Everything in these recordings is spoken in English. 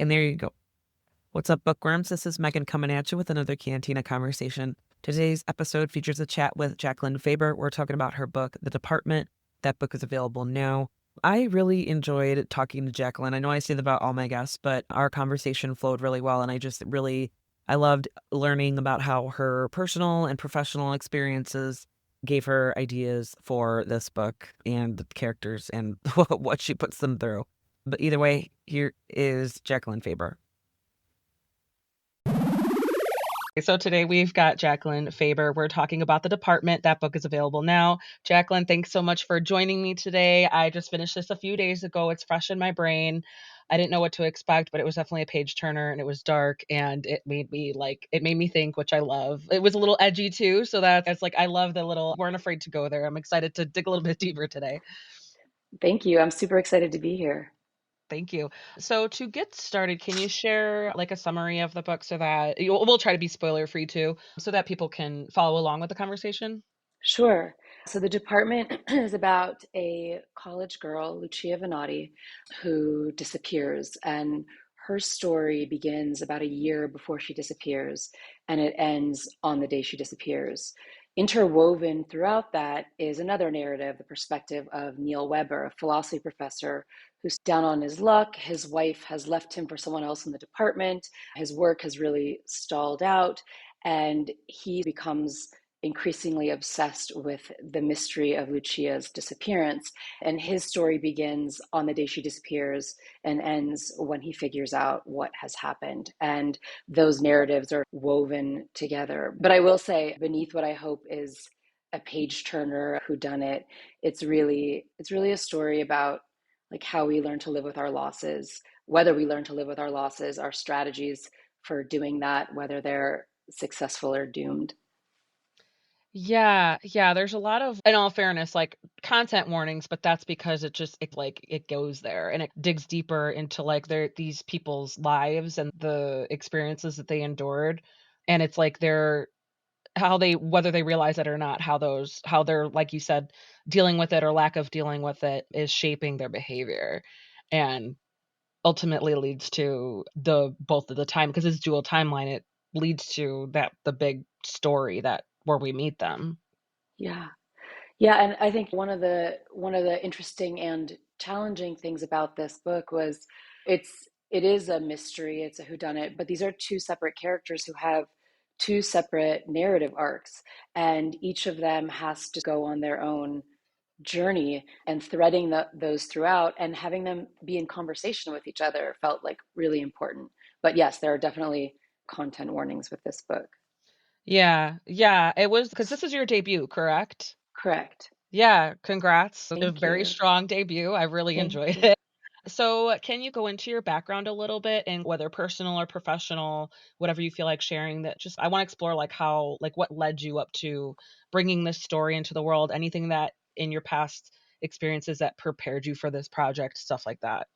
And there you go. What's up, bookworms? This is Megan coming at you with another Cantina conversation. Today's episode features a chat with Jacqueline Faber. We're talking about her book, The Department. That book is available now. I really enjoyed talking to Jacqueline. I know I say that about all my guests, but our conversation flowed really well. And I loved learning about how her personal and professional experiences gave her ideas for this book and the characters and what she puts them through. But either way, here is Jacqueline Faber. So today we've got Jacqueline Faber. We're talking about The Department. That book is available now. Jacqueline, thanks so much for joining me today. I just finished this a few days ago. It's fresh in my brain. I didn't know what to expect, but it was definitely a page turner and it was dark and it made me think, which I love. It was a little edgy too. So that's like, I love the little, weren't afraid to go there. I'm excited to dig a little bit deeper today. Thank you. I'm super excited to be here. Thank you. So to get started, can you share like a summary of the book so that we'll try to be spoiler free too, so that people can follow along with the conversation? Sure. So the department is about a college girl, Lucia Venati, who disappears. And her story begins about a year before she disappears, and it ends on the day she disappears. Interwoven throughout that is another narrative, the perspective of Neil Weber, a philosophy professor who's down on his luck. His wife has left him for someone else in the department. His work has really stalled out, and he becomes increasingly obsessed with the mystery of Lucia's disappearance. And his story begins on the day she disappears and ends when he figures out what has happened. And those narratives are woven together. But I will say, beneath what I hope is a page turner whodunit, it's really a story about like how we learn to live with our losses, whether we learn to live with our losses, our strategies for doing that, whether they're successful or doomed. Yeah, there's a lot of, in all fairness, like content warnings, but that's because it goes there and it digs deeper into like these people's lives and the experiences that they endured. And it's like they're how they whether they realize it or not, how they're, like you said, dealing with it or lack of dealing with it is shaping their behavior. And ultimately leads to the both of the time because it's dual timeline, it leads to that the big story that where we meet them. Yeah. Yeah, and I think one of the interesting and challenging things about this book was it is a mystery, it's a whodunit, but these are two separate characters who have two separate narrative arcs, and each of them has to go on their own journey, and threading those throughout and having them be in conversation with each other felt like really important. But yes, there are definitely content warnings with this book. Yeah, it was because this is your debut, correct? Correct. Yeah, congrats. A Thank very you. strong debut. I really Thank enjoyed you. it. So, can you go into your background a little bit and whether personal or professional, whatever you feel like sharing that just I want to explore like how like what led you up to bringing this story into the world, anything that in your past experiences that prepared you for this project, stuff like that.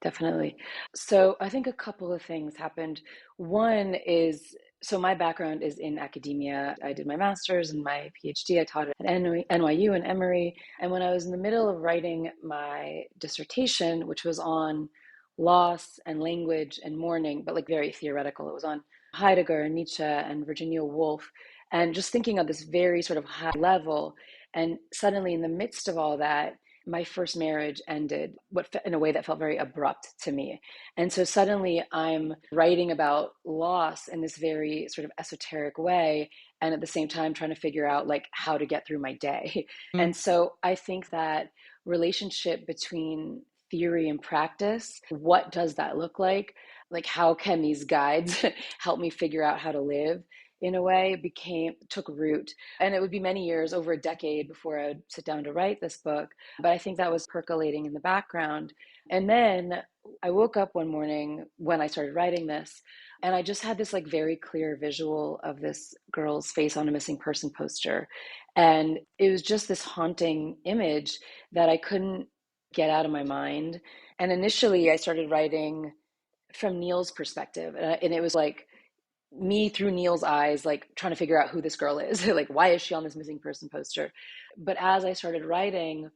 Definitely. So I think a couple of things happened. One is, so my background is in academia. I did my master's and my PhD. I taught at NYU and Emory. And when I was in the middle of writing my dissertation, which was on loss and language and mourning, but like very theoretical, it was on Heidegger and Nietzsche and Virginia Woolf, and just thinking on this very sort of high level. And suddenly, in the midst of all that, my first marriage ended in a way that felt very abrupt to me. And so suddenly I'm writing about loss in this very sort of esoteric way, and at the same time trying to figure out like how to get through my day. Mm. And so I think that relationship between theory and practice, what does that look like? Like how can these guides help me figure out how to live in a way became took root. And it would be many years, over a decade, before I would sit down to write this book. But I think that was percolating in the background. And then I woke up one morning when I started writing this, and I just had this like very clear visual of this girl's face on a missing person poster. And it was just this haunting image that I couldn't get out of my mind. And initially, I started writing from Neil's perspective. And it was like me through Neil's eyes, like trying to figure out who this girl is. Like, why is she on this missing person poster? But as I started writing,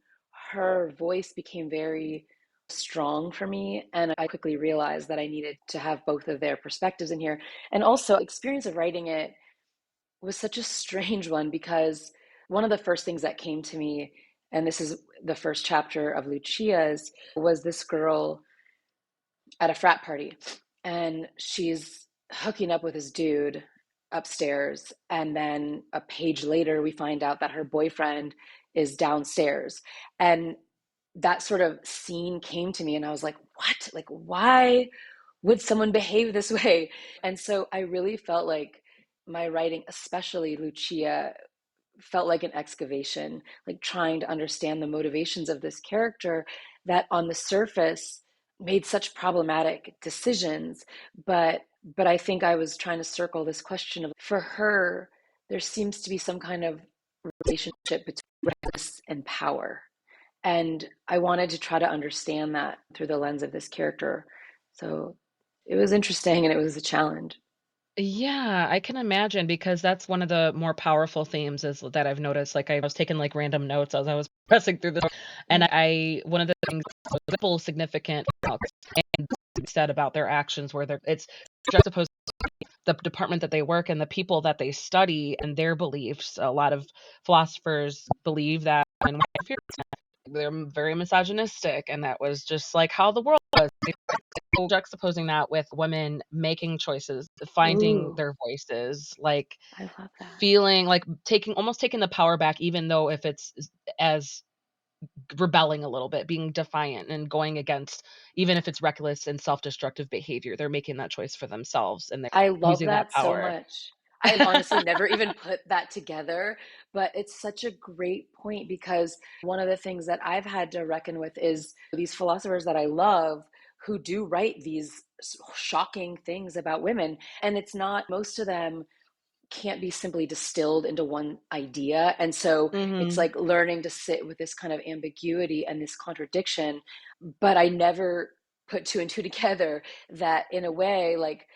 her voice became very strong for me. And I quickly realized that I needed to have both of their perspectives in here. And also, experience of writing it was such a strange one because one of the first things that came to me, and this is the first chapter of Lucia's, was this girl at a frat party, and she's hooking up with this dude upstairs, and then a page later we find out that her boyfriend is downstairs. And that sort of scene came to me, and I was like, what, like, why would someone behave this way? And so I really felt like my writing, especially Lucia, felt like an excavation, like trying to understand the motivations of this character that on the surface made such problematic decisions. But I think I was trying to circle this question of, for her, there seems to be some kind of relationship between race and power. And I wanted to try to understand that through the lens of this character. So it was interesting and it was a challenge. Yeah, I can imagine because that's one of the more powerful themes is that I've noticed. Like I was taking like random notes as I was pressing through this, and Mm. I one of the things that was simple, significant, and said about their actions where it's juxtaposed the department that they work and the people that they study and their beliefs. A lot of philosophers believe that and they're very misogynistic, and that was just like how the world was. Juxtaposing that with women making choices, finding Ooh, their voices, like I love that. feeling like taking the power back, even though if it's as rebelling a little bit, being defiant and going against, even if it's reckless and self-destructive behavior, they're making that choice for themselves and they're I love using that that so power. much. I've honestly never even put that together, but it's such a great point because one of the things that I've had to reckon with is these philosophers that I love who do write these shocking things about women. And it's not, most of them can't be simply distilled into one idea. And so it's Mhm. like learning to sit with this kind of ambiguity and this contradiction. But I never put two and two together that in a way, like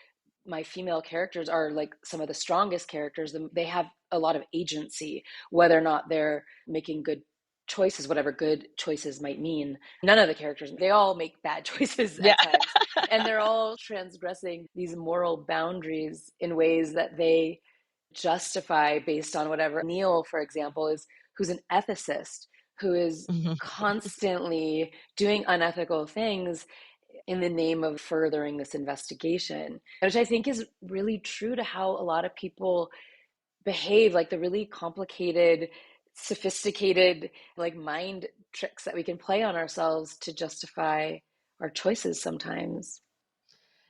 my female characters are like some of the strongest characters. They have a lot of agency, whether or not they're making good choices, whatever good choices might mean. None of the characters, they all make bad choices Yeah. at times. And they're all transgressing these moral boundaries in ways that they justify based on whatever. Neil, for example, is who's an ethicist who is Mhm. constantly doing unethical things in the name of furthering this investigation, which I think is really true to how a lot of people behave, like the really complicated, sophisticated, like mind tricks that we can play on ourselves to justify our choices sometimes.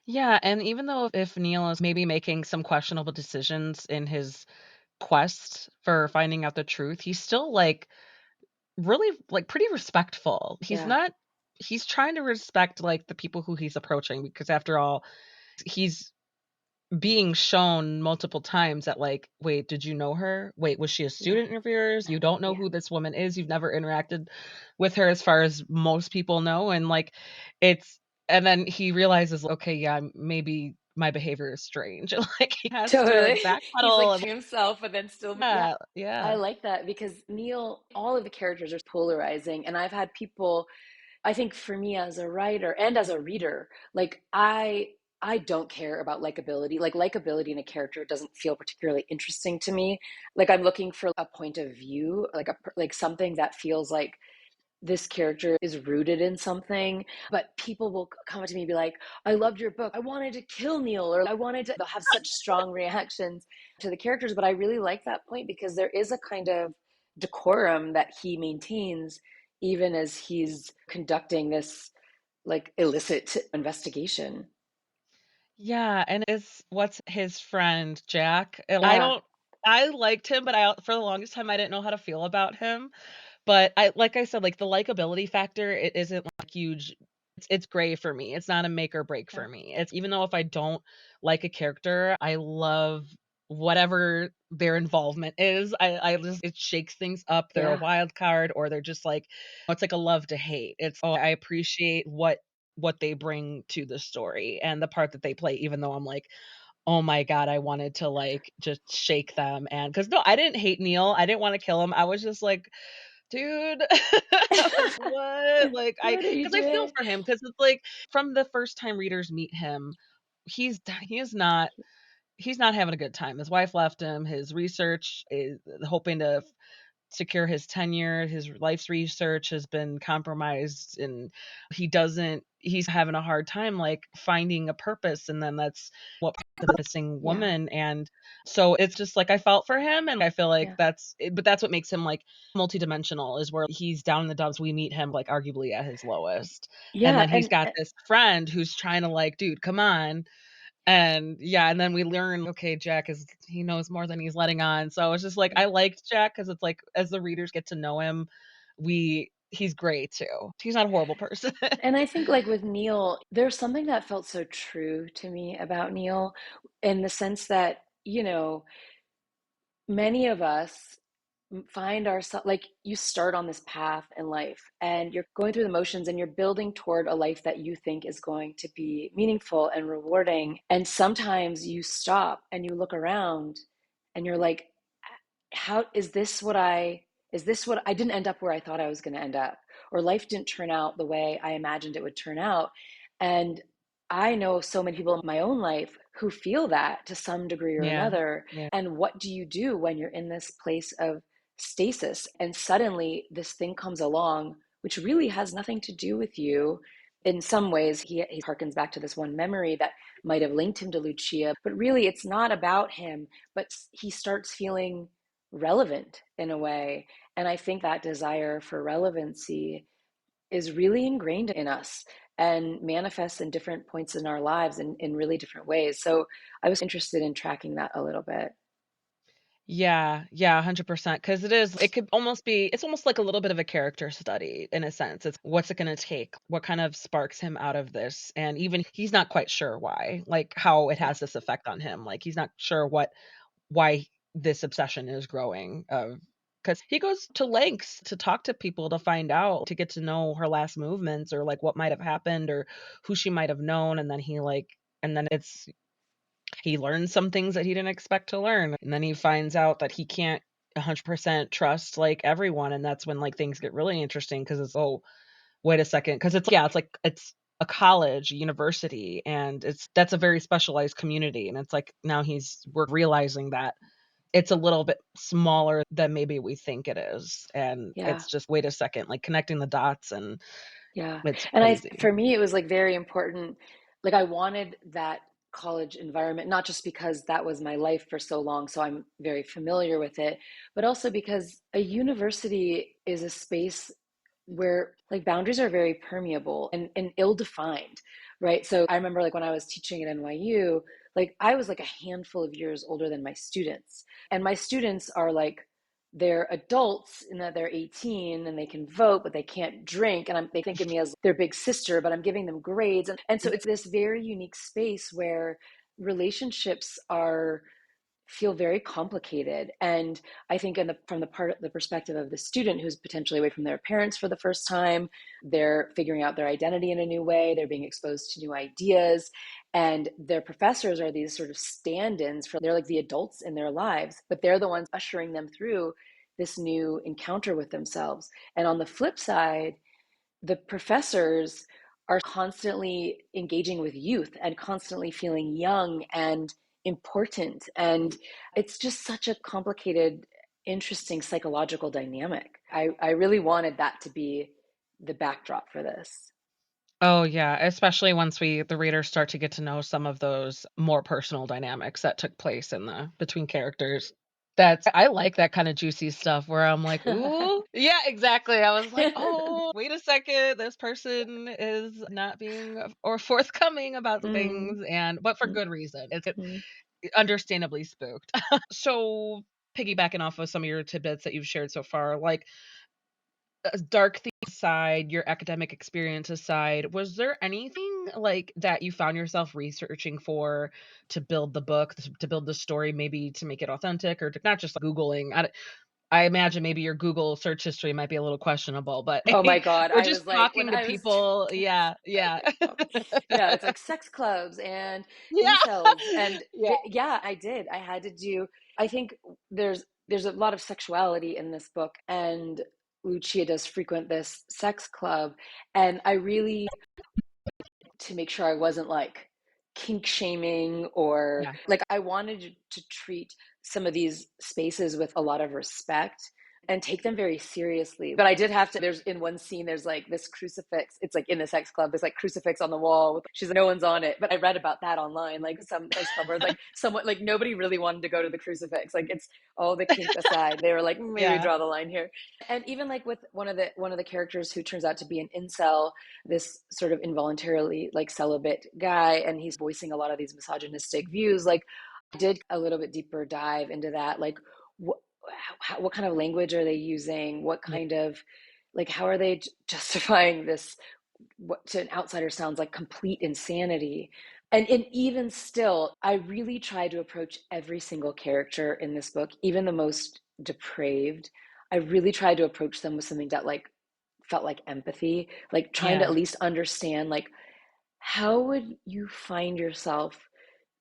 Yeah, and even though if Neil is maybe making some questionable decisions in his quest for finding out the truth, he's still like really like pretty respectful. Yeah. He's trying to respect like the people who he's approaching because after all, he's being shown multiple times that like, wait, did you know her? Wait, was she a Yeah. student of yours? You don't know Yeah. who this woman is. You've never interacted with her as far as most people know. And like it's and then he realizes, okay, yeah, maybe my behavior is strange. And like he has to Totally. He's like backpedal and to himself, but then still, yeah. yeah, I yeah. like that because Neil, all of the characters are polarizing. And I've had people, I think for me as a writer and as a reader, like I don't care about likability. Like likability in a character doesn't feel particularly interesting to me. Like I'm looking for a point of view, like something that feels like this character is rooted in something. But people will come up to me and be like, I loved your book. I wanted to kill Neil, or I wanted to, they'll have such strong reactions to the characters. But I really like that point because there is a kind of decorum that he maintains even as he's conducting this like illicit investigation. Yeah, and is what's his friend, Jack? And Yeah, I liked him, but I for the longest time I didn't know how to feel about him. But I like I said, like the likability factor, it isn't like huge. It's gray for me. It's not a make or break yeah, for me. It's even though if I don't like a character, I love whatever their involvement is. I just it shakes things up. They're a yeah. wild card or they're just like it's like a love to hate. It's oh, I appreciate what they bring to the story and the part that they play, even though I'm like, oh my god, I wanted to like just shake them and because no, I didn't hate Neil. I didn't want to kill him. I was just like dude. I was like, what? Like, What are you because I feel doing? for him because it's like from the first time readers meet him, he is not he's not having a good time. His wife left him. His research is hoping to secure his tenure. His life's research has been compromised, and he's having a hard time like finding a purpose. And then that's what the missing Yeah, woman. And so it's just like I felt for him, and I feel like yeah, but that's what makes him like multidimensional is where he's down in the dumps. We meet him like arguably at his lowest. And yeah, then he's got this friend who's trying to like, dude, come on. And yeah, and then we learn, okay, Jack he knows more than he's letting on. So it's just like I liked Jack because it's like as the readers get to know him, he's great too. He's not a horrible person. and I think like with Neil, there's something that felt so true to me about Neil in the sense that, many of us find ourselves like you start on this path in life and you're going through the motions and you're building toward a life that you think is going to be meaningful and rewarding. And sometimes you stop and you look around and you're like, how is this what I didn't end up where I thought I was going to end up, or life didn't turn out the way I imagined it would turn out. And I know so many people in my own life who feel that to some degree or Yeah. another. Yeah. And what do you do when you're in this place of stasis and suddenly this thing comes along which really has nothing to do with you? In some ways he harkens back to this one memory that might have linked him to Lucia, but really it's not about him, but he starts feeling relevant in a way. And I think that desire for relevancy is really ingrained in us and manifests in different points in our lives in really different ways. So I was interested in tracking that a little bit. Yeah, yeah, 100%. Because it could almost be, it's almost like a little bit of a character study in a sense. It's what's it going to take? What kind of sparks him out of this? And even he's not quite sure why, like how it Yeah. has this effect on him. Like he's not sure why this obsession is growing of because he goes to lengths to talk to people to find out to get to know her last movements or like what might have happened or who she might have known and then he learns some things that he didn't expect to learn and then he finds out that he can't 100% trust like everyone and that's when like things get really interesting because it's oh wait a second because it's a college university and that's a very specialized community and it's like now we're realizing that it's a little bit smaller than maybe we think it is, and Yeah. it's just, wait a second, like, connecting the dots, and Yeah. it's And crazy. for me, it was like very important. Like I wanted that college environment, not just because that was my life for so long, so I'm very familiar with it, but also because a university is a space where like boundaries are very permeable and ill-defined, right? So I remember like when I was teaching at NYU, like I was like a handful of years older than my students. And my students are like they're adults in that they're 18 and they can vote, but they can't drink. And they think of me as their big sister, but I'm giving them grades. And so it's this very unique space where relationships are feel very complicated. And I think from the perspective of the student who's potentially away from their parents for the first time, they're figuring out their identity in a new way, they're being exposed to new ideas, and their professors are these sort of stand-ins they're like the adults in their lives, but they're the ones ushering them through this new encounter with themselves. And on the flip side, the professors are constantly engaging with youth and constantly feeling young and important. And it's just such a complicated, interesting psychological dynamic. I really wanted that to be the backdrop for this. Oh, yeah, especially once the readers start to get to know some of those more personal dynamics that took place in the between characters. I like that kinda juicy stuff where I'm like, "Ooh." Yeah, exactly, I was like, "Oh, wait a second, this person is not being or forthcoming about Mm, things," but for good reason. It's mm, understandably spooked. So, piggybacking off of some of your tidbits that you've shared so far, like, dark themes aside, your academic experience aside, was there anything, like, that you found yourself researching for to build the book, to build the story, maybe to make it authentic or to not just Googling? I imagine maybe your Google search history might be a little questionable, but oh my God. or I just was like, when talking to I was, people. Yeah, yeah. yeah, it's like sex clubs and Yeah. incels. And Yeah. yeah, I did. I had to do, I think there's a lot of sexuality in this book. And Lucia does frequent this sex club, and I really, to make sure I wasn't like kink shaming, or Yeah. like, I wanted to treat some of these spaces with a lot of respect and take them very seriously. But I did have to, there's in one scene, there's like this crucifix. It's like in the sex club, there's like crucifix on the wall. She's like, no one's on it. But I read about that online, like some sex club where like someone, like nobody really wanted to go to the crucifix. Like it's all the kink aside. They were like, maybe Yeah. draw the line here. And even like with one of the characters who turns out to be an incel, this sort of involuntarily like celibate guy, and he's voicing a lot of these misogynistic views. Like I did a little bit deeper dive into that. Like what what kind of language are they using? What Yeah. kind of, like, how are they justifying this, what to an outsider sounds like complete insanity? And even still, I really try to approach every single character in this book, even the most depraved. I really tried to approach them with something that like felt like empathy, like trying to Yeah. at least understand, like, how would you find yourself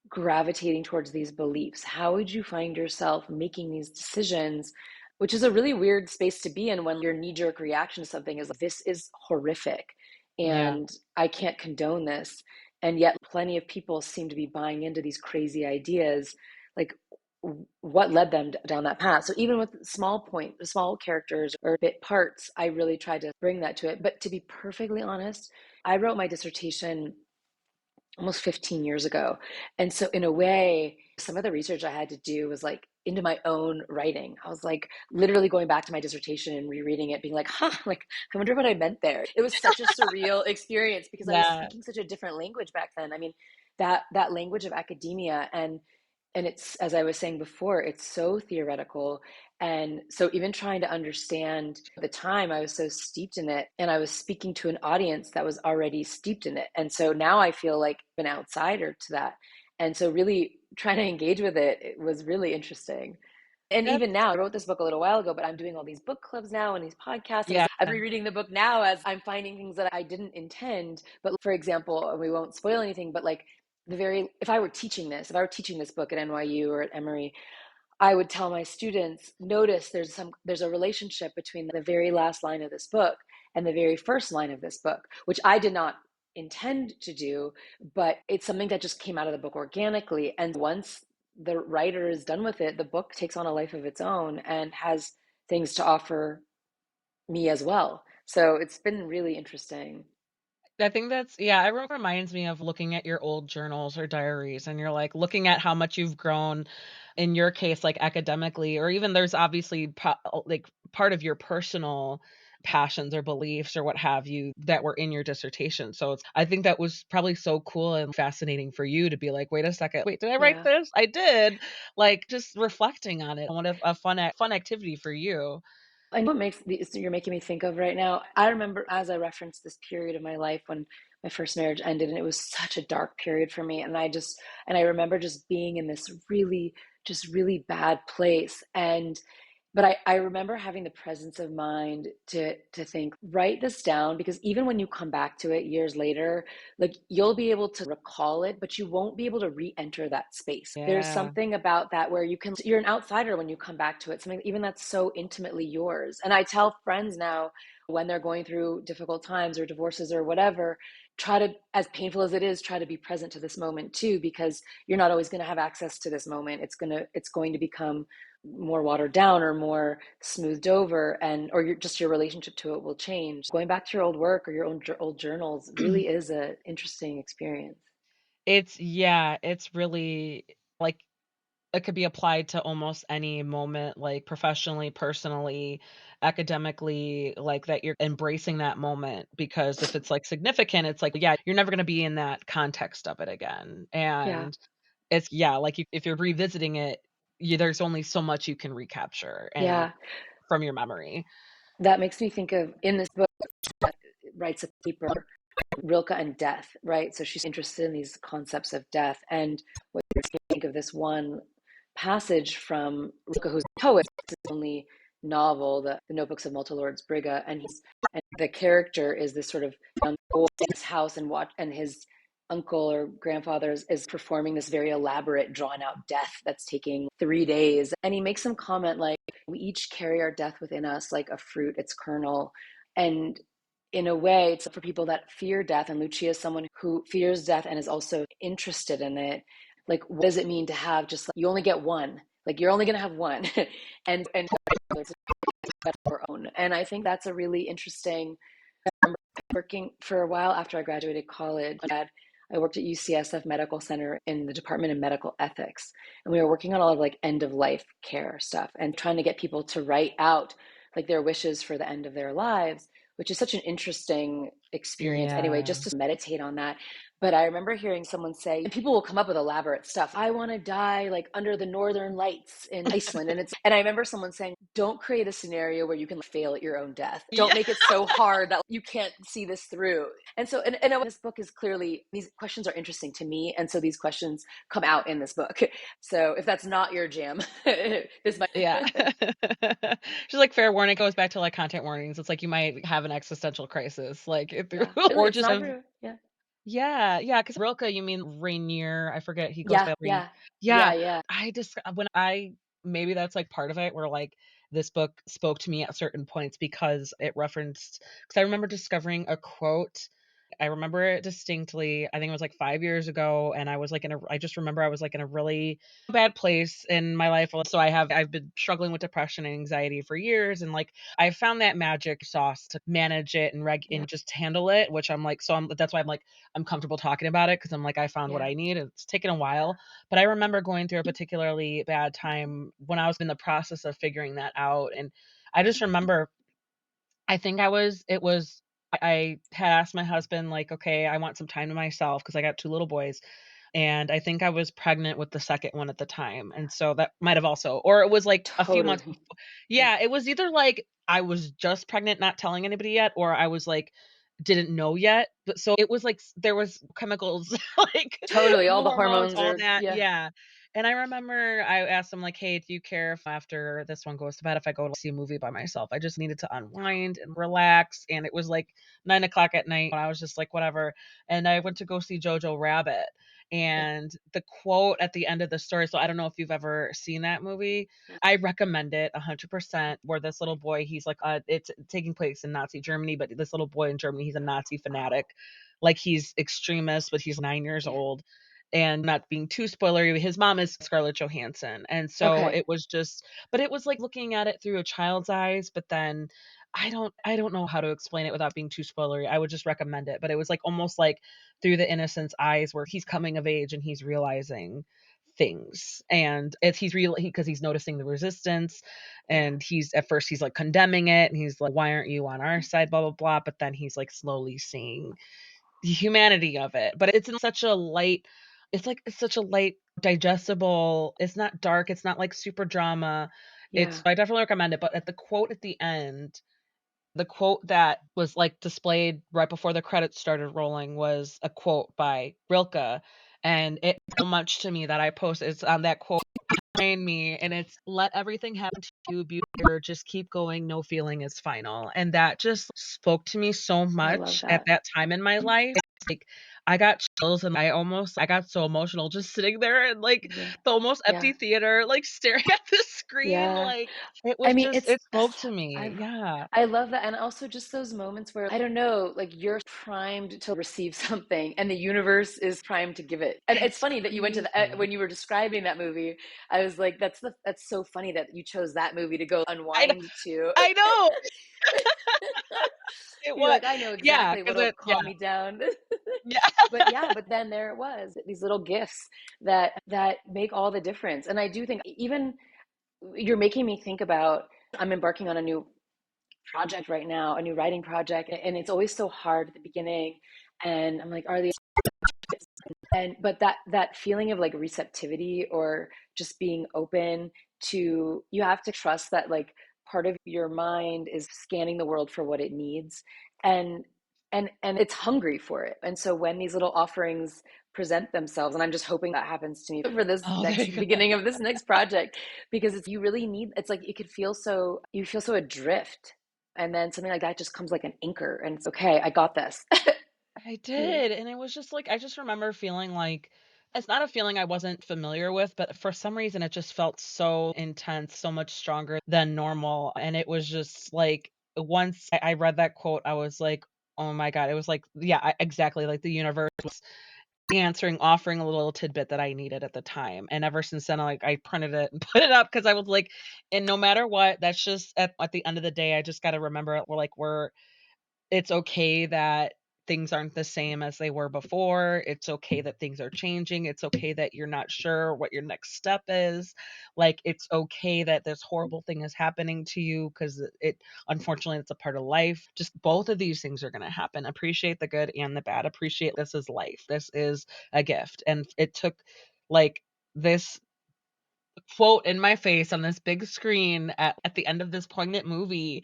gravitating towards these beliefs? How would you find yourself making these decisions? Which is a really weird space to be in when your knee jerk reaction to something is like, this is horrific Yeah. and I can't condone this. And yet, plenty of people seem to be buying into these crazy ideas. Like, what led them down that path? So, even with small characters or bit parts, I really tried to bring that to it. But to be perfectly honest, I wrote my dissertation almost 15 years ago. And so in a way, some of the research I had to do was like into my own writing. I was like literally going back to my dissertation and rereading it, being like, like, I wonder what I meant there. It was such a surreal experience because I was Yeah. speaking such a different language back then. I mean, that language of academia, and it's, as I was saying before, it's so theoretical. And so even trying to understand, at the time I was so steeped in it, and I was speaking to an audience that was already steeped in it. And so now I feel like an outsider to that. And so really trying to engage with it, it was really interesting. And That's even now, I wrote this book a little while ago, but I'm doing all these book clubs now and these podcasts. And yeah. I'm rereading the book now as I'm finding things that I didn't intend. But for example, and we won't spoil anything, but like if I were teaching this, if I were teaching this book at NYU or at Emory, I would tell my students, notice there's a relationship between the very last line of this book and the very first line of this book, which I did not intend to do, but it's something that just came out of the book organically. And once the writer is done with it, the book takes on a life of its own and has things to offer me as well. So it's been really interesting. I think that's yeah, it reminds me of looking at your old journals or diaries, and you're like looking at how much you've grown in your case, like academically, or even there's obviously like part of your personal passions or beliefs or what have you that were in your dissertation. So I think that was probably so cool and fascinating for you to be like, wait a second, wait, did I write Yeah. this? I did. Like just reflecting on it. What a fun activity for you. And what makes these you're making me think of right now, I remember, as I referenced this period of my life when my first marriage ended, and it was such a dark period for me. And I remember just being in this really bad place. But I remember having the presence of mind to think, write this down, because even when you come back to it years later, like you'll be able to recall it, but you won't be able to re-enter that space. There's Yeah. something about that where you're an outsider when you come back to it, something even that's so intimately yours. And I tell friends now, when they're going through difficult times or divorces or whatever, try to, as painful as it is, try to be present to this moment too, because you're not always going to have access to this moment. It's going to become more watered down or more smoothed over, and or just your relationship to it will change. Going back to your old work or your own old journals really is an interesting experience. It's yeah, it's really like it could be applied to almost any moment, like professionally, personally, academically, like that you're embracing that moment because if it's like significant, it's like, yeah, you're never going to be in that context of it again. Yeah, And it's, yeah, like if you're revisiting it, there's only so much you can recapture and yeah, from your memory. that makes me think of, in this book, writes a paper, Rilke and death, right? So she's interested in these concepts of death. And what makes me think of this one passage from Rilke, who's a poet. It's his only novel, the Notebooks of Malta Lord's Brigga, and the character is this sort of young boy in his house, and his uncle or grandfather is performing this very elaborate, drawn out death that's taking 3 days. And he makes some comment like, We each carry our death within us like a fruit, its kernel. And in a way, it's for people that fear death. And Lucia is someone who fears death and is also interested in it. Like, what does it mean to have just like, you only get one? Like, you're only going to have one. and it's our own. And I think that's a really interesting. I remember working for a while after I graduated college. I worked at UCSF Medical Center in the Department of Medical Ethics, and we were working on all of like end of life care stuff and trying to get people to write out like their wishes for the end of their lives, which is such an interesting experience anyway, Yeah. just to meditate on that. But I remember hearing someone say, and people will come up with elaborate stuff. I want to die like under the northern lights in Iceland. And I remember someone saying, don't create a scenario where you can fail at your own death. Don't Yeah. make it so hard that you can't see this through. And so, and this book is clearly, these questions are interesting to me. And so these questions come out in this book. So if that's not your jam, this might. Yeah. Just like fair warning, it goes back to like content warnings. It's like you might have an existential crisis, like through, Yeah, or it's just not have, true. Yeah. yeah, yeah. Because Rilke, you mean Rainier? I forget. He goes Yeah. by Rain. Yeah. Yeah, Yeah. Yeah. I just when I maybe that's like part of it, where like this book spoke to me at certain points because it referenced. Because I remember discovering a quote. I remember it distinctly. I think it was like 5 years ago, and I was like in a. I just remember I was like in a really bad place in my life. So I've been struggling with depression and anxiety for years, and like I found that magic sauce to manage it and Yeah. just handle it, which that's why I'm comfortable talking about it, because I'm like I found what Yeah. I need. It's taken a while, but I remember going through a particularly bad time when I was in the process of figuring that out, and I just remember I think I had asked my husband, like, okay, I want some time to myself because I got two little boys. And I think I was pregnant with the second one at the time. And so that might have also, or it was like a few months Totally. before. Yeah. Yeah, it was either like I was just pregnant, not telling anybody yet, or I was like, didn't know yet. But so it was like there was chemicals, like Totally. All the hormones, hormones all are, that. yeah. Yeah. And I remember I asked him, like, hey, do you care if after this one goes to bed, if I go to see a movie by myself? I just needed to unwind and relax. And it was like 9 o'clock at night. And I was just like, whatever. And I went to go see Jojo Rabbit. Yeah. And the quote at the end of the story, so I don't know if you've ever seen that movie. I recommend it 100%, where this little boy, he's like, it's taking place in Nazi Germany, but this little boy in Germany, he's a Nazi fanatic. Like he's extremist, but he's 9 years Yeah. old. And not being too spoilery, his mom is Scarlett Johansson. And so Okay. it was just, but it was like looking at it through a child's eyes, but then I don't know how to explain it without being too spoilery. I would just recommend it. But it was like almost like through the innocent's eyes, where he's coming of age and he's realizing things, and it's he's real because he's noticing the resistance, Yeah. and he's at first he's like condemning it, and he's like, why aren't you on our side, blah blah blah, but then he's like slowly seeing the humanity of it. But it's in such a light, it's such a light, digestible, it's not dark, it's not like super drama. It's Yeah. I definitely recommend it. But at the quote at the end, the quote that was, like, displayed right before the credits started rolling was a quote by Rilke, and it so much to me that I posted it's on that quote behind me, and it's, "Let everything happen to you, be here, just keep going, no feeling is final," and that just spoke to me so I love much at that. that time in my life. Like, I got chills, and I got so emotional just sitting there in, like, Yeah. the almost Yeah. empty theater, like, staring at the screen, Yeah. like, it I was mean, just it's it spoke to I me. Yeah. I love that. And also just those moments where I don't know, like you're primed to receive something and the universe is primed to give it. And it's It's funny that you went to the crazy. when you were describing that movie, I was like, that's so funny that you chose that movie to go I know, unwind to. I know. It You're was, like, I know yeah, exactly because what'll it, yeah, calm me down. yeah. But yeah, but then there it was, these little gifts that make all the difference. And I do think even you're making me think about I'm embarking on a new project right now, a new writing project, and it's always so hard at the beginning. And I'm like, are these and but that feeling of like receptivity or just being open to you have to trust that like part of your mind is scanning the world for what it needs and and it's hungry for it. And so when these little offerings present themselves, and I'm just hoping that happens to me for this Oh, there next you go. beginning of this next project, because it's you really need it's like it could feel so you feel so adrift, and then something like that just comes like an anchor and it's okay, I got this. I Yeah. did, and it was just like I just remember feeling like It's not a feeling I wasn't familiar with, but for some reason it just felt so intense, so much stronger than normal. And it was just like once I read that quote, I was like, oh my God. It was like, yeah, exactly. Like the universe was answering, offering a little tidbit that I needed at the time. And ever since then, I printed it and put it up because I was like, and no matter what, that's just at the end of the day, I just got to remember it's okay that things aren't the same as they were before. It's okay that things are changing. It's okay that you're not sure what your next step is. Like, it's okay that this horrible thing is happening to you because unfortunately, it's a part of life. Just both of these things are going to happen. Appreciate the good and the bad. Appreciate this is life. This is a gift. And it took like this quote in my face on this big screen at the end of this poignant movie.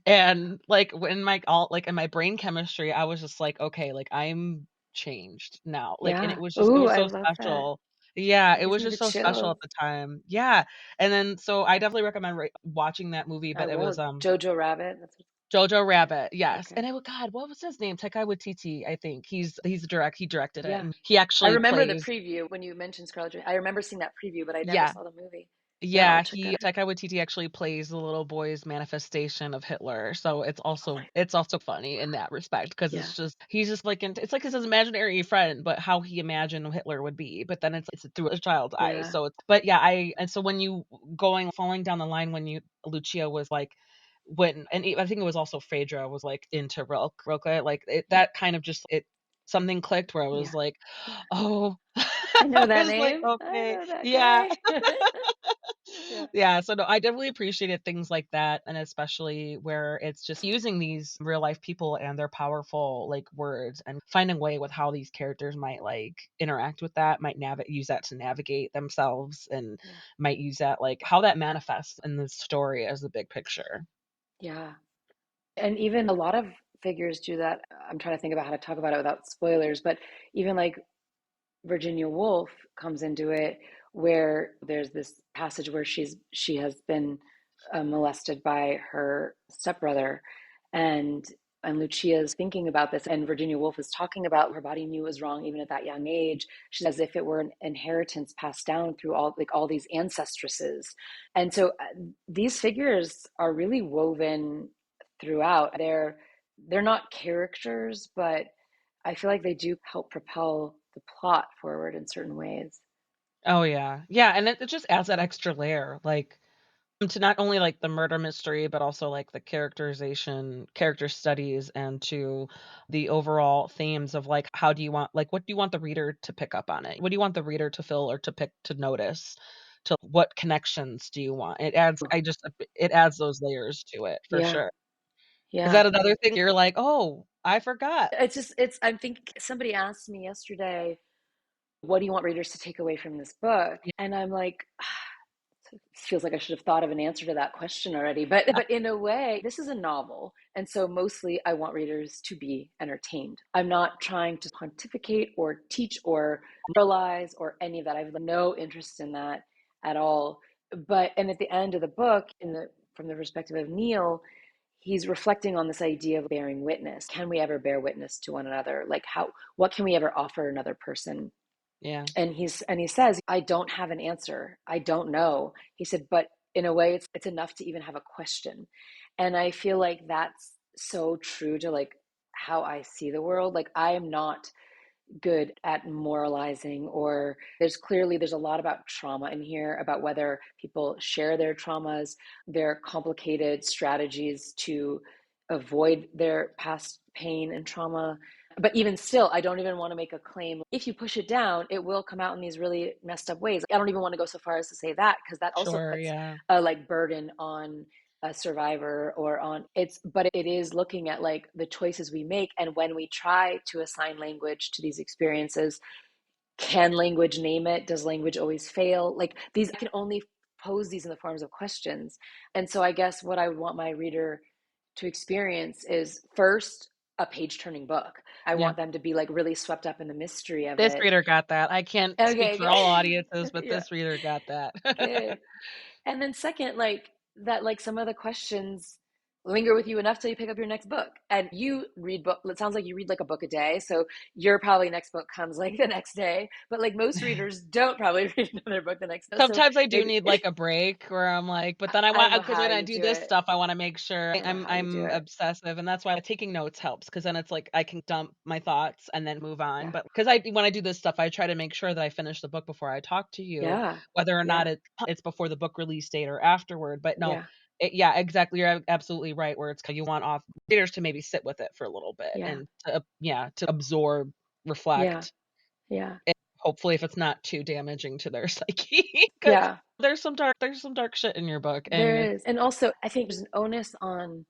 And like when my all like in my brain chemistry, I was just like, okay, like I'm changed now. Like, and Yeah. it was just, it Ooh, was I so love that. special. Yeah, That it gives was me the just so special chills. at the time. Yeah. And then so I definitely recommend watching that movie, I but it was will. Jojo Rabbit. Jojo Yeah. Rabbit, yes. Okay. And God, what was his name? Taika Waititi, I think. He directed it Yeah. and he I actually remember the plays. preview when you mentioned Scarlett Johansson. I remember seeing that preview, but I never Yeah. saw the movie. Yeah, I'll Yeah, check that out. Taika Waititi actually plays the little boy's manifestation of Hitler, so Oh my, it's also funny in that respect because yeah. he's just like it's like his imaginary friend, but how he imagined Hitler would be, but then it's through a child's eyes. Yeah. So it's but yeah, I and so when you falling down the line when you Lucia was like I think it was also Phaedra was like into Rilke, like that kind of just something clicked where I was Yeah. like, oh, I know I that was like, name. I okay, know that yeah. guy. Yeah. Yeah, so no, I definitely appreciated things like that, and especially where it's just using these real life people and their powerful like words and finding a way with how these characters might like interact with that, might use that to navigate themselves and Yeah. might use that like how that manifests in the story as the big picture. Yeah. And even a lot of figures do that. I'm trying to think about how to talk about it without spoilers, but even like Virginia Woolf comes into it where there's this passage where she has been molested by her stepbrother, and Lucia's thinking about this, and Virginia Woolf is talking about her body knew it was wrong even at that young age. She's as if it were an inheritance passed down through all these ancestresses, and so these figures are really woven throughout. They're not characters, but I feel like they do help propel the plot forward in certain ways. Oh yeah. Yeah, and it just adds that extra layer, like to not only like the murder mystery, but also like the characterization, character studies, and to the overall themes of like how do you want like what do you want the reader to pick up on it? What do you want the reader to feel or to pick to notice? To what connections do you want? It adds those layers to it for Yeah, sure. Is yeah. that another thing you're like, "Oh, I forgot." I think somebody asked me yesterday, what do you want readers to take away from this book? Yeah, And I'm like, it feels like I should have thought of an answer to that question already. But in a way, this is a novel. And so mostly I want readers to be entertained. I'm not trying to pontificate or teach or moralize or any of that. I have no interest in that at all. And at the end of the book, from the perspective of Neil, he's reflecting on this idea of bearing witness. Can we ever bear witness to one another? Like what can we ever offer another person? yeah, And he says, I don't have an answer. I don't know. He said, but in a way, it's enough to even have a question. And I feel like that's so true to like how I see the world. Like I am not good at moralizing, or there's a lot about trauma in here, about whether people share their traumas, their complicated strategies to avoid their past pain and trauma. But even still, I don't even want to make a claim. If you push it down, it will come out in these really messed up ways. I don't even want to go so far as to say that, because that also sure, puts yeah, a like burden on a survivor, or on it's but it is looking at like the choices we make, and when we try to assign language to these experiences, can language name it? Does language always fail? Like these, I can only pose these in the forms of questions. And so I guess what I would want my reader to experience is first a page turning book. I yeah. want them to be like really swept up in the mystery of This it. reader got that. I can't speak Okay, for all good. audiences, but Yeah, this reader got that. good. And then second, like that, like some of the questions linger with you enough till you pick up your next book. And you read book. It sounds like you read like a book a day. So your probably next book comes like the next day. But like most readers don't probably read another book the next day. So Sometimes I do maybe need, like, a break where I'm like but then I I don't want know because how when I you do do this it. stuff, I wanna make sure I don't know how you do I'm it. obsessive, and that's why taking notes helps because then it's like I can dump my thoughts and then move on, Yeah. but because I when I do this stuff, I try to make sure that I finish the book before I talk to you, Yeah. whether or not Yeah. it's before the book release date or afterward, but no, Yeah. yeah, exactly, you're absolutely right, where it's you want off readers to maybe sit with it for a little bit Yeah. and to yeah, to absorb, Yeah. reflect, Yeah. and hopefully if it's not too damaging to their psyche, 'cause Yeah. there's some dark shit in your book, and There is. And also, I think there's an onus on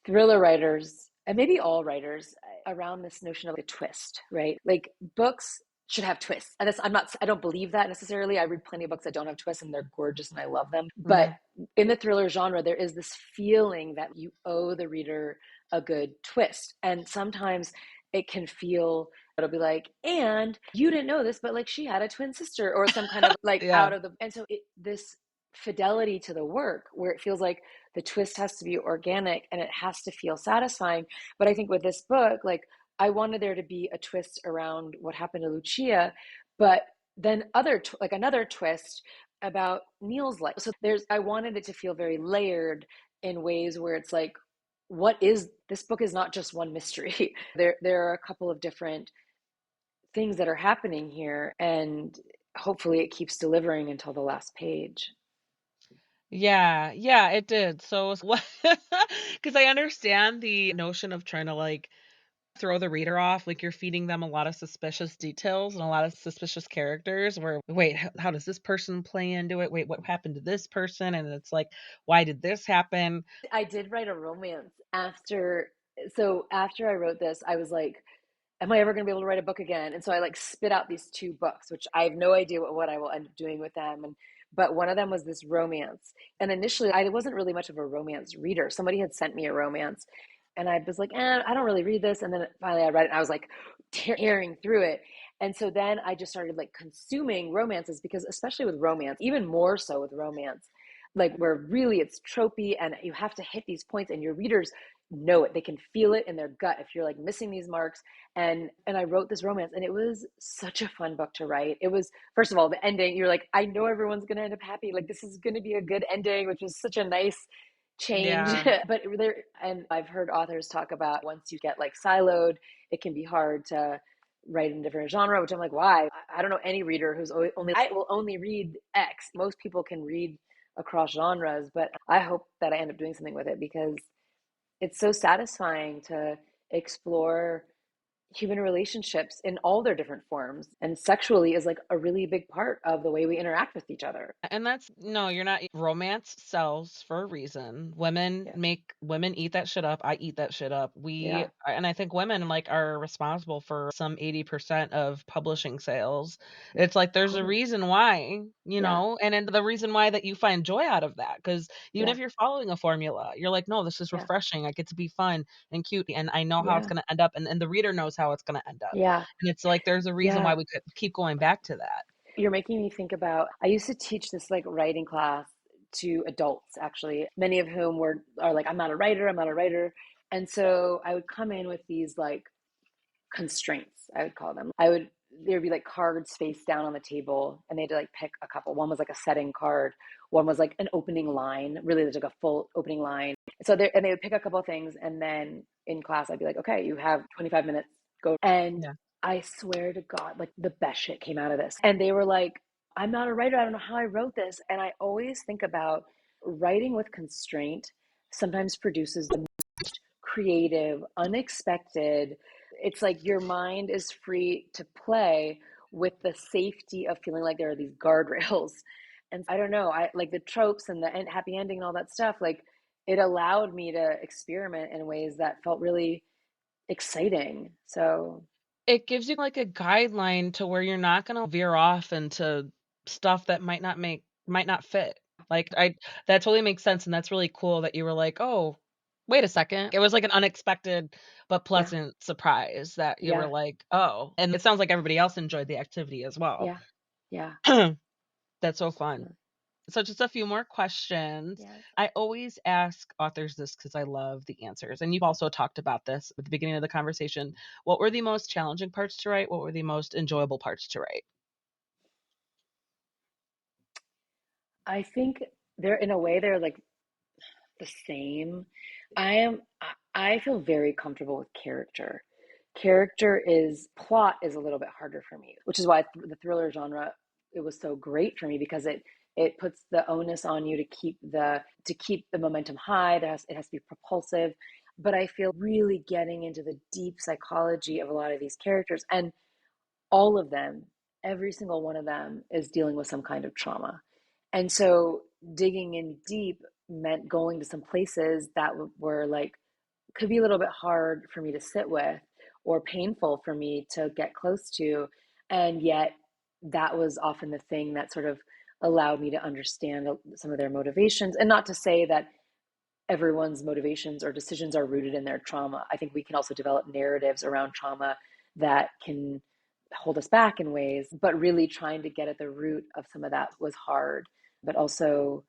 thriller writers and maybe all writers around this notion of a twist, right? Like books should have twists. And I don't believe that necessarily. I read plenty of books that don't have twists and they're gorgeous and I love them. But yeah. in the thriller genre, there is this feeling that you owe the reader a good twist. And sometimes it can feel, it'll be like, and you didn't know this, but like she had a twin sister or some kind of like Yeah. out of the, and so this fidelity to the work where it feels like the twist has to be organic and it has to feel satisfying. But I think with this book, like I wanted there to be a twist around what happened to Lucia, but then like another twist about Neil's life. So I wanted it to feel very layered in ways where it's like, what is this book is not just one mystery. There are a couple of different things that are happening here, and hopefully it keeps delivering until the last page. Yeah, yeah, it did. So what? Because I understand the notion of trying to, like, throw the reader off, like, you're feeding them a lot of suspicious details and a lot of suspicious characters where, "Wait, how does this person play into it? Wait, what happened to this person?" And it's like, "Why did this happen?" I did write a romance after I wrote this, I was like, am I ever going to be able to write a book again? And so I like spit out these two books, which I have no idea what I will end up doing with them. But one of them was this romance. And initially I wasn't really much of a romance reader. Somebody had sent me a romance and I was like, I don't really read this. And then finally I read it and I was like tearing through it. And so then I just started like consuming romances because especially with romance, even more so with romance, like where really it's tropey and you have to hit these points and your readers know it. They can feel it in their gut if you're like missing these marks. And I wrote this romance and it was such a fun book to write. It was, first of all, the ending, you're like, I know everyone's gonna end up happy. Like this is gonna be a good ending, which is such a nice change. Yeah. But there, and I've heard authors talk about once you get like siloed, it can be hard to write in a different genre, which I'm like, why? I don't know any reader who's only I will only read X. Most people can read across genres, but I hope that I end up doing something with it because it's so satisfying to explore human relationships in all their different forms. And sexually is like a really big part of the way we interact with each other. And that's no, you're not romance sells for a reason. Yeah. Women eat that shit up. I eat that shit up. Yeah. And I think women like are responsible for some 80% of publishing sales. It's like there's a Totally. reason why, Yeah. and the reason why that you find joy out of that. Because even Yeah. if you're following a formula, you're like, no, this is Yeah. refreshing. I get to be fun and cute, and I know how it's Yeah. gonna end up, and the reader knows how it's gonna end up. Yeah. And it's like there's a reason why Yeah. we could keep going back to that. You're making me think about, I used to teach this like writing class to adults, actually, many of whom are like, I'm not a writer, I'm not a writer. And so I would come in with these like constraints, I would call them. There would be like cards face down on the table and they had to like pick a couple. One was like a setting card. One was like an opening line, really there's like a full opening line. And they would pick a couple of things. And then in class, I'd be like, okay, you have 25 minutes, go. And Yeah. I swear to God, like the best shit came out of this. And they were like, I'm not a writer. I don't know how I wrote this. And I always think about writing with constraint sometimes produces the creative, unexpected. It's like your mind is free to play with the safety of feeling like there are these guardrails. And I don't know, I like the tropes and the happy ending and all that stuff. Like it allowed me to experiment in ways that felt really exciting. So It gives you, like, a guideline to where you're not gonna veer off into stuff that might not fit. Like, I that totally makes sense, and that's really cool that you were like, "Oh, wait a second." It was like an unexpected but yeah, pleasant surprise that you were yeah, like, "Oh." And it sounds like everybody else enjoyed the activity as well. yeah, yeah. That's so fun. Excellent. So just a few more questions. Yes. I always ask authors this because I love the answers. And you've also talked about this at the beginning of the conversation. What were the most challenging parts to write? What were the most enjoyable parts to write? I think they're in a way they're like the same. I feel very comfortable with character. Character is plot is a little bit harder for me, which is why the thriller genre it was so great for me because it puts the onus on you to keep the momentum high. It has to be propulsive. But I feel really getting into the deep psychology of a lot of these characters and all of them, every single one of them is dealing with some kind of trauma. And so digging in deep meant going to some places that were like, could be a little bit hard for me to sit with or painful for me to get close to. And yet, that was often the thing that sort of allowed me to understand some of their motivations. And not to say that everyone's motivations or decisions are rooted in their trauma. I think we can also develop narratives around trauma that can hold us back in ways, but really trying to get at the root of some of that was hard. But also,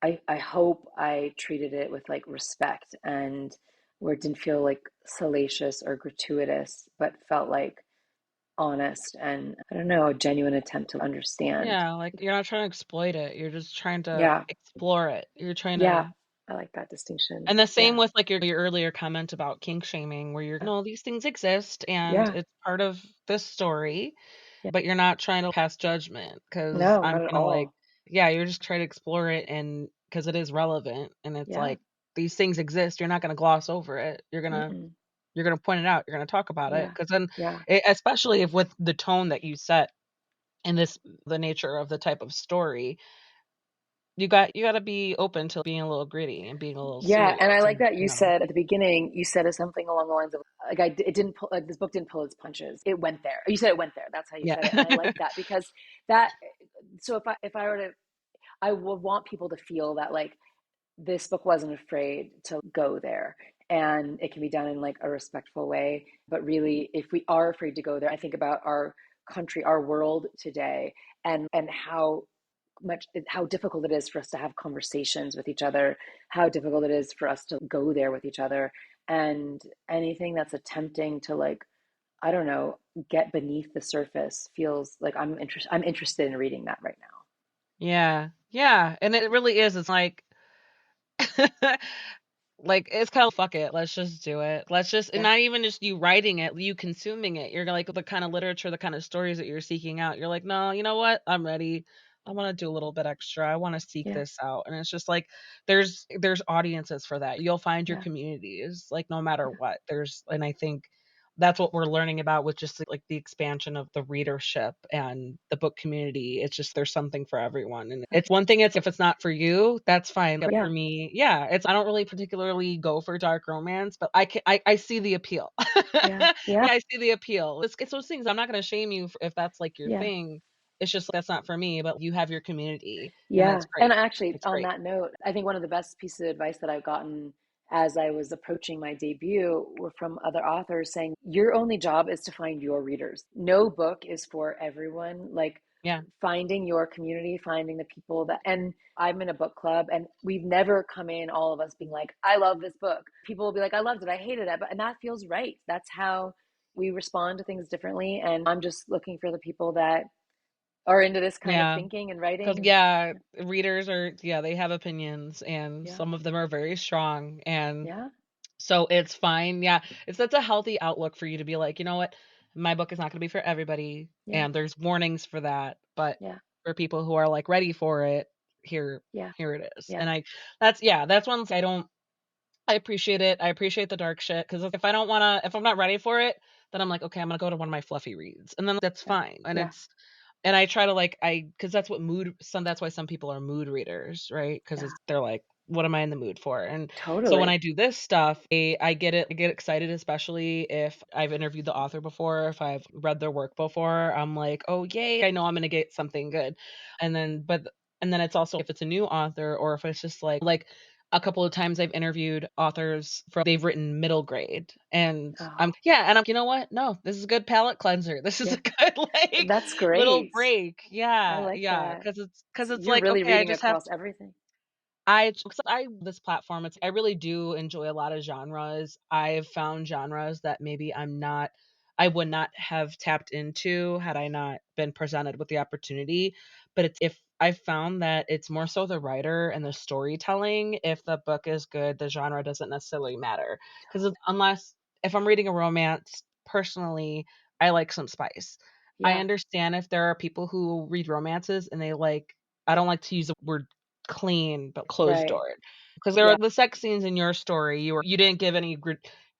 I hope I treated it with like respect and where it didn't feel like salacious or gratuitous, but felt like honest and I don't know, a genuine attempt to understand. Yeah, like you're not trying to exploit it. You're just trying to Yeah, explore it. You're trying yeah, to. I like that distinction. And the Yeah, same with like your earlier comment about kink shaming, where you're, no, these things exist and yeah, it's part of this story, yeah. but you're not trying to pass judgment because No, I'm not at kind of like, all. yeah, you're just trying to explore it and because it is relevant and it's Yeah. like these things exist. You're not going to gloss over it. Mm-mm. You're gonna point it out. You're gonna talk about it Yeah. because then, Yeah. especially if with the tone that you set and the nature of the type of story, you got to be open to being a little gritty and being a little Yeah, serious and I like and that you said at the beginning, you said something along the lines of like it didn't pull like this book didn't pull its punches. It went there. You said it went there. That's how you yeah. said it. And I like that because that so if I were to I would want people to feel that like this book wasn't afraid to go there and it can be done in like a respectful way, but really if we are afraid to go there, I think about our country, our world today and how difficult it is for us to have conversations with each other, how difficult it is for us to go there with each other, and anything that's attempting to like I don't know get beneath the surface feels like I'm interested in reading that right now. Yeah. Yeah, and it really is. It's like like, it's kinda fuck it, let's just do it. Let's just and Yeah, not even just you writing it, you consuming it. You're like the kind of literature, the kind of stories that you're seeking out. You're like, "No, you know what? I'm ready. I wanna do a little bit extra. I wanna seek yeah, this out." And it's just like there's audiences for that. You'll find your yeah, communities, like, no matter yeah, what. There's and I think that's what we're learning about with just, like, the expansion of the readership and the book community. It's just there's something for everyone, and it's one thing it's if it's not for you, that's fine, but for yeah, me, yeah, it's I don't really particularly go for dark romance, but I see the appeal. yeah, yeah, Yeah, I see the appeal. It's those things, I'm not gonna shame you if that's, like, your yeah. thing. It's just that's not for me, but you have your community, and Yeah, that's and great. actually, It's on great. that note, I think one of the best pieces of advice that I've gotten as I was approaching my debut were from other authors saying, your only job is to find your readers. No book is for everyone. Like Yeah. finding your community, finding the people that, and I'm in a book club, and we've never come in, all of us being like, I love this book. People will be like, I loved it, I hated it. And that feels right. That's how we respond to things differently. And I'm just looking for the people that are into this kind of Yeah. thinking and 'Cause writing. yeah, readers are yeah, they have opinions, and Yeah. some of them are very strong, and Yeah. so it's fine, yeah. It's that's a healthy outlook for you to be like, "You know what? My book is not gonna be for everybody, Yeah. and there's warnings for that, but Yeah. for people who are, like, ready for it, Yeah. here it is." Yeah. And that's one I don't I appreciate it. I appreciate the dark shit because if I'm not ready for it, then I'm like, "Okay, I'm gonna go to one of my fluffy reads," and then that's Yeah. fine, Yeah. and I try to, like because that's why some people are mood readers, right? Because Yeah. they're like, "What am I in the mood for?" And so when I Totally. do this stuff, I get excited, especially if I've interviewed the author before, if I've read their work before, I'm like, "Oh, yay, I know I'm gonna get something good." And then but and then it's also if it's a new author or if it's just like A couple of times I've interviewed authors for they've written middle grade, and Oh, I'm you know what? No, this is a good palate cleanser. This is a yeah. good, like, That's little great. break. I Yeah, like yeah, that. because it's You're like, really okay, I reading just have across everything. I this platform, I really do enjoy a lot of genres. I've found genres that maybe I would not have tapped into had I not been presented with the opportunity. But it's if I found that it's more so the writer and the storytelling. If the book is good, the genre doesn't necessarily matter. Because unless if I'm reading a romance, personally, I like some spice. I Yeah, understand if there are people who read romances and they like I don't like to use the word clean, but closed right. door. Because there Yeah, are the sex scenes in your story, you didn't give any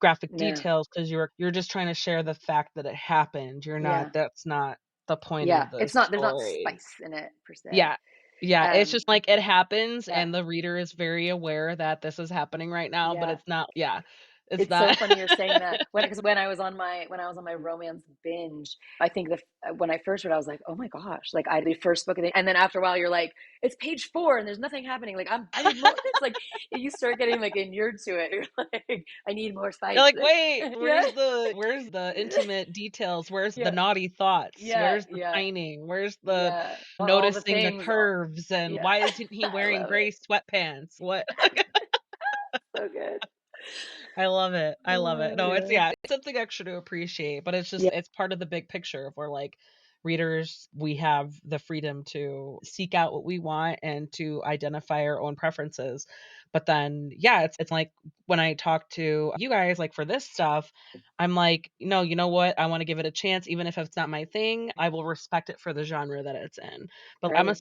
graphic no, details because you're just trying to share the fact that it happened. You're not yeah, that's not the point yeah. of the It's not, there's not story. spice in it per se. Yeah. Yeah, it's Um, just like it happens yeah, and the reader is very aware that this is happening right now, but yeah. it's not yeah, it's It's so not funny you're saying that when because when I was on my romance binge, I think when I first read, I was like, oh my gosh, like I the first book, and then after a while, you're like, it's page 4 and there's nothing happening. Like I need more. It's like you start getting like inured to it. You're like, I need more You're spice. like, "Wait, Yeah, where's the intimate details? Where's the yeah, naughty thoughts? yeah, Where's the yeah, pining? Where's the yeah. All the noticing the things. All, curves and yeah, why isn't he I wearing love it. gray sweatpants? What?" So good. I love it. I love it. No, it's Yeah, yeah, it's something extra to appreciate, but yeah, it's part of the big picture of where like readers, we have the freedom to seek out what we want and to identify our own preferences. But then yeah, it's like when I talk to you guys like for this stuff, I'm like, no, you know what? I want to give it a chance even if it's not my thing. I will respect it for the genre that it's in. But right. I'm a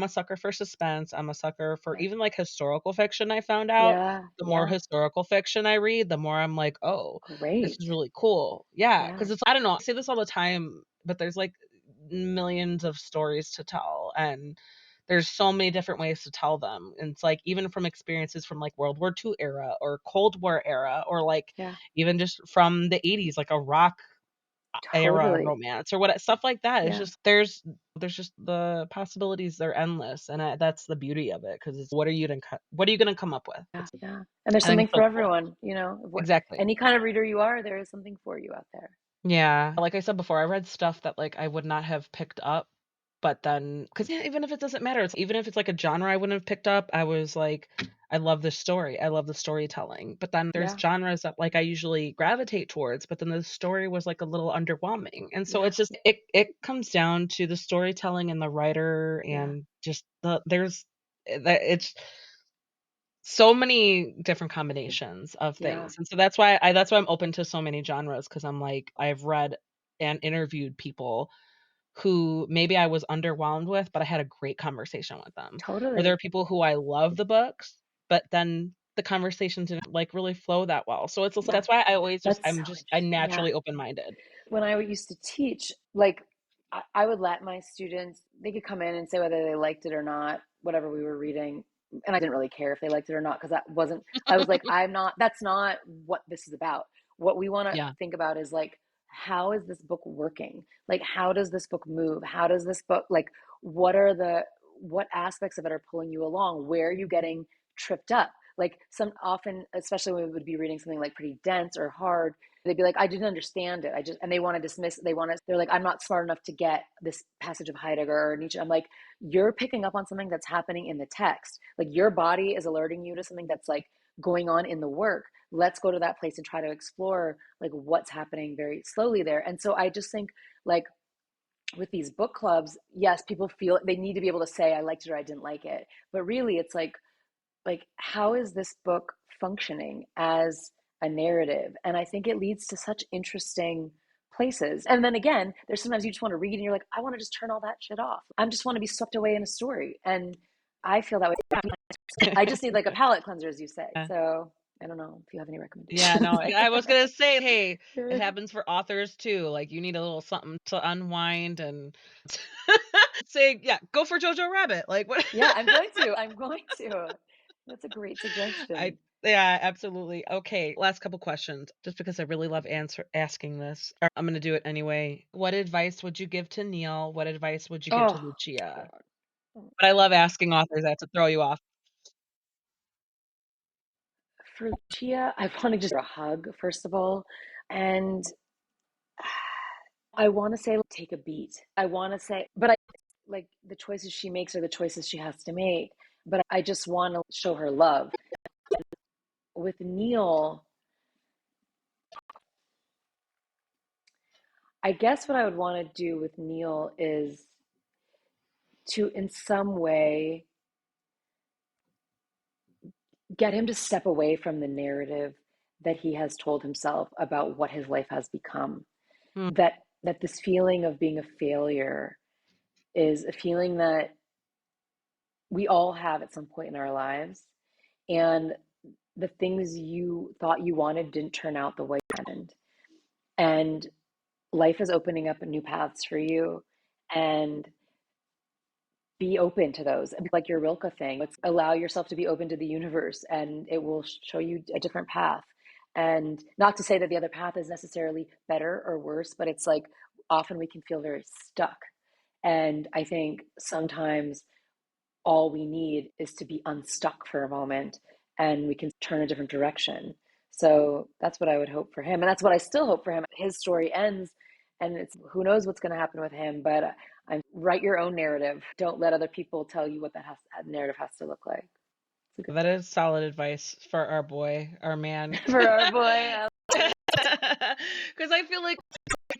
sucker for suspense. I'm a sucker for Yeah, even like historical fiction I found out yeah, the more yeah. historical fiction I read, the more I'm like, "Oh, this Great. is really cool." Yeah, Yeah, because it's I don't know, I say this all the time, but there's, like, millions of stories to tell, and there's so many different ways to tell them, and it's, like, even from experiences from, like, World War II era or Cold War era or, like, yeah, even just from the '80s, like a rock era totally. romance or what stuff like that. It's Yeah, just there's just the possibilities, they're endless, and that's the beauty of it because it's what are you gonna come up with? yeah, yeah. And there's I think something it's for so cool. everyone, Exactly. any kind of reader you are, there is something for you out there. Yeah. Like I said before, I read stuff that, like, I would not have picked up, but then, because yeah, even if it doesn't matter, even if it's, like, a genre I wouldn't have picked up, I was like, "I love this story. I love the storytelling." But then there's Yeah, genres that, like, I usually gravitate towards, but then the story was, like, a little underwhelming. And so yeah, it's just it comes down to the storytelling and the writer yeah, and just there's that it's so many different combinations of yeah, things, and so that's why I'm open to so many genres because 'cause I'm like, I've read and interviewed people who maybe I was underwhelmed with, but I had a great conversation with them. Or there are totally. people who I love the books, but then the conversation didn't, like, really flow that well. So it's just Yeah, that's why I always that's so I'm interesting. Yeah. naturally open-minded. When I used to teach, like I would let my students, they could come in and say whether they liked it or not, whatever we were reading. And I didn't really care if they liked it or not because that wasn't, I was like, that's not what this is about. What we want to Yeah, think about is like, how is this book working? Like, how does this book move? How does this book, like, what aspects of it are pulling you along? Where are you getting tripped up? Like, some often, especially when we would be reading something like pretty dense or hard, they'd be like, I didn't understand it. And they want to dismiss, they're like, I'm not smart enough to get this passage of Heidegger or Nietzsche. I'm like, you're picking up on something that's happening in the text. Like your body is alerting you to something that's like going on in the work. Let's go to that place and try to explore like what's happening very slowly there. And so I just think like with these book clubs, yes, people feel they need to be able to say, I liked it or I didn't like it. But really, it's like how is this book functioning as a narrative, and I think it leads to such interesting places. And then again, there's sometimes you just want to read and you're like, I want to just turn all that shit off. I just want to be swept away in a story, and I feel that way. I just need like a palate cleanser, as you say. yeah. So I don't know if you have any Yeah, no, recommendations. I was gonna say, hey, it happens for authors too, like, you need a little something to unwind and say, yeah, go for Jojo Rabbit, like, what Yeah, I'm going to that's a great I suggestion. yeah, absolutely. Okay, last couple questions, just because I really love asking this. I'm gonna do it anyway. What advice would you give to Neil? What advice would you give to Oh Lucia? God. But I love asking authors that to throw you off. For Lucia, I want to just a hug, first of all. And I want to say take a beat. I want to say, but I like the choices she makes are the choices she has to make. But I just want to show her love. With Neil, I guess what I would want to do with Neil is to, in some way, get him to step away from the narrative that he has told himself about what his life has become. Hmm. That this feeling of being a failure is a feeling that we all have at some point in our lives. And the things you thought you wanted didn't turn out the way you imagined. And life is opening up new paths for you. And be open to those. Like your Rilke thing, let's allow yourself to be open to the universe and it will show you a different path. And not to say that the other path is necessarily better or worse, but it's like often we can feel very stuck. And I think sometimes all we need is to be unstuck for a moment and we can turn a different direction. So that's what I would hope for him. And that's what I still hope for him. His story ends and it's who knows what's going to happen with him, but I'm write your own narrative. Don't let other people tell you what that narrative has to look like. That is solid advice for our boy, our man. For our boy. Because I feel like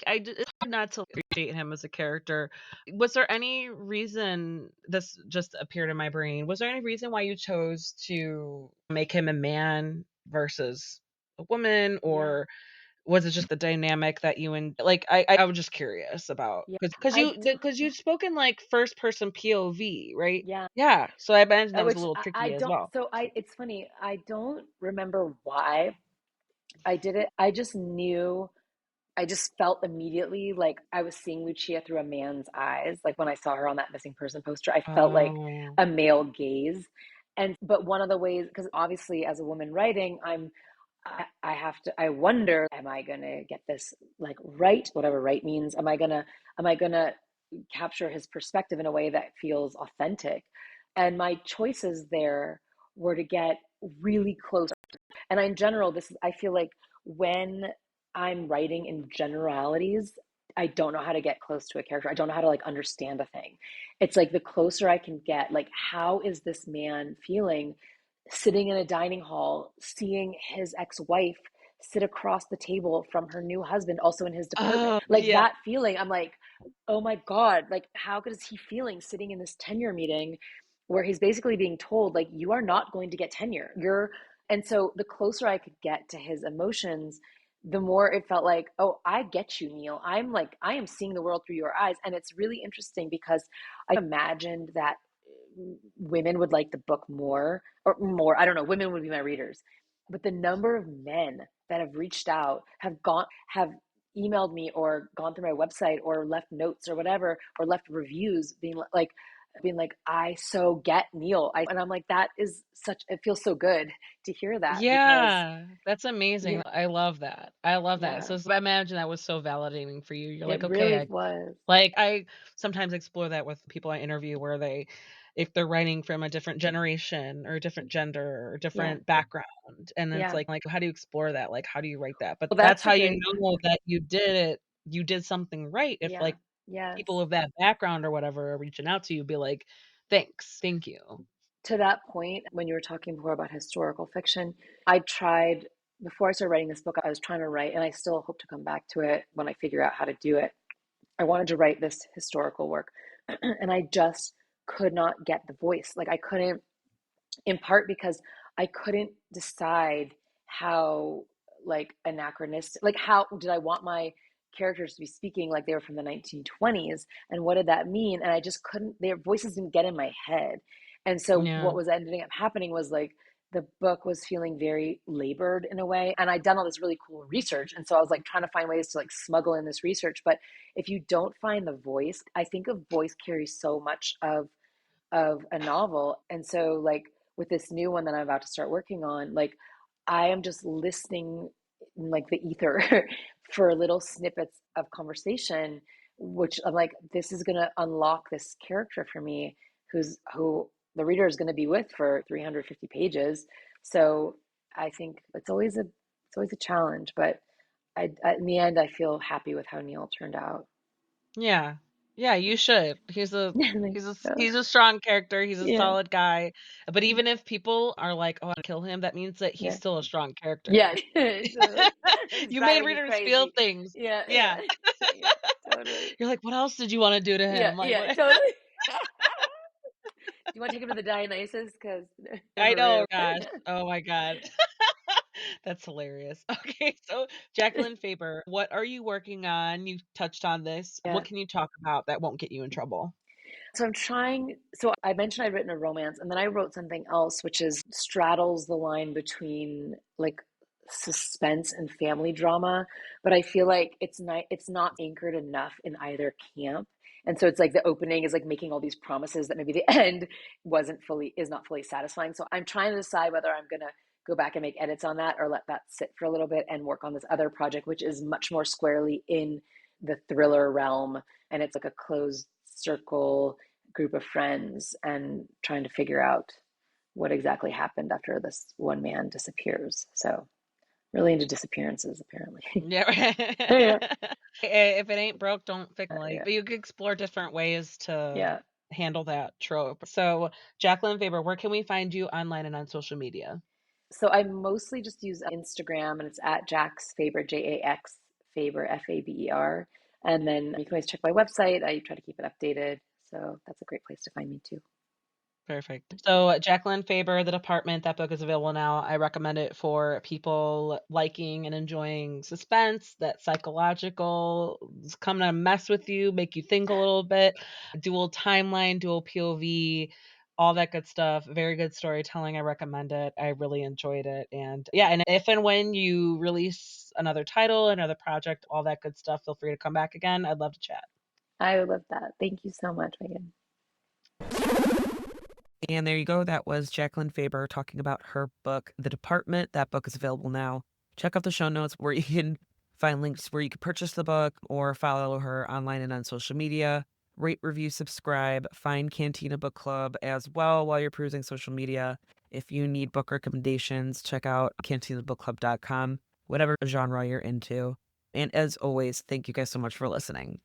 it's hard not to appreciate him as a character. Was there any reason this just appeared in my brain? Was there any reason why you chose to make him a man versus a woman, or was it just the dynamic that you and like? I was just curious about Yeah. because you spoke in like first person POV, right? Yeah. Yeah, so I imagine that was a Which little I tricky as don't, well. so it's funny. I don't remember why I did it. I just knew I just felt immediately like I was seeing Lucia through a man's eyes. Like when I saw her on that missing person poster, I felt like Oh, a male gaze. But one of the ways, because obviously as a woman writing, I have to, I wonder, am I going to get this like right, whatever right means? Am I going to capture his perspective in a way that feels authentic? And my choices there were to get really close. And in general, I feel like when I'm writing in generalities, I don't know how to get close to a character. I don't know how to like understand a thing. It's like the closer I can get, like, how is this man feeling sitting in a dining hall, seeing his ex-wife sit across the table from her new husband, also in his department? oh, Like yeah. that feeling, I'm like, oh my God, like how good is he feeling sitting in this tenure meeting where he's basically being told, like, you are not going to get tenure. And so the closer I could get to his emotions, the more it felt like, oh, I get you, Neil. I'm like, I am seeing the world through your eyes. And it's really interesting because I imagined that women would like the book more, or more, I don't know, women would be my readers. But the number of men that have reached out, have emailed me or gone through my website or left notes or whatever, or left reviews being like, I so get Neil. And I'm like, that is such, it feels so good to hear that because, Yeah, that's you amazing. know, I love that. I love that. yeah, I imagine that was so validating for you. You're it like, okay, really was. I sometimes explore that with people I interview where if they're writing from a different generation or a different gender or Yeah. different background, and it's Yeah. like, how do you explore that? Like, how do you write that? But Well, that's that's a how you great, know that you did something right. If yeah. like Yes. people of that background or whatever are reaching out to you, be like, thanks, thank you. To that point, when you were talking before about historical fiction, I tried, before I started writing this book, I was trying to write, and I still hope to come back to it when I figure out how to do it. I wanted to write this historical work, and I just could not get the voice. Like, I couldn't, in part because I couldn't decide how, like, anachronistic, like, how did I want my characters to be speaking like they were from the 1920s, and what did that mean? And I just couldn't, their voices didn't get in my head. And so Yeah. what was ending up happening was like the book was feeling very labored in a way, and I'd done all this really cool research, and so I was like trying to find ways to like smuggle in this research. But if you don't find the voice, I think a voice carries so much of a novel. And so like with this new one that I'm about to start working on, like I am just listening in like the ether for little snippets of conversation, which I'm like, this is gonna unlock this character for me who the reader is going to be with for 350 pages. So I think it's always a challenge, but in the end, I feel happy with how Neil turned out. Yeah. Yeah, you should. Like, He's a strong character, he's a yeah, solid guy, but even if people are like, "Oh, I kill him," that means that he's yeah, still a strong character. yeah. Totally. It's You made driving you readers feel crazy. things. Yeah, yeah, Yeah. yeah. Totally. You're like, "What else did you wanna do to Yeah, him?" Like, yeah, what? totally. Do you want to take him to the Dionysus? Because I for know, real. gosh. Oh my god. That's hilarious. Okay, so Jacqueline Faber, what are you working on? You touched on this. Yeah. What can you talk about that won't get you in trouble? So I'm trying. So I mentioned I'd written a romance, and then I wrote something else, which is straddles the line between like suspense and family drama. But I feel like it's not anchored enough in either camp. And so it's like the opening is like making all these promises that maybe the end is not fully satisfying. So I'm trying to decide whether I'm gonna go back and make edits on that or let that sit for a little bit and work on this other project, which is much more squarely in the thriller realm. And it's like a closed circle group of friends and trying to figure out what exactly happened after this one man disappears. So really into disappearances apparently. Yeah. Yeah, If it ain't broke, don't fix it. Like, yeah, but you could explore different ways to yeah. handle that trope. So, Jacqueline Faber, where can we find you online and on social media? So I mostly just use Instagram and it's at Jax Faber, Jax Faber, Faber. And then you can always check my website. I try to keep it updated. So that's a great place to find me too. Perfect. So, Jacqueline Faber, The Department, that book is available now. I recommend it for people liking and enjoying suspense, that psychological, is coming to mess with you, make you think a little bit, dual timeline, dual POV, all that good stuff. Very good storytelling. I recommend it. I really enjoyed it. And yeah, and if and when you release another title, another project, all that good stuff, feel free to come back again. I'd love to chat. I would love that. Thank you so much, Megan. And there you go. That was Jacqueline Faber talking about her book, The Department. That book is available now. Check out the show notes where you can find links where you can purchase the book or follow her online and on social media. Rate, review, subscribe. Find Cantina Book Club as well while you're perusing social media. If you need book recommendations, check out cantinabookclub.com, whatever genre you're into. And as always, thank you guys so much for listening.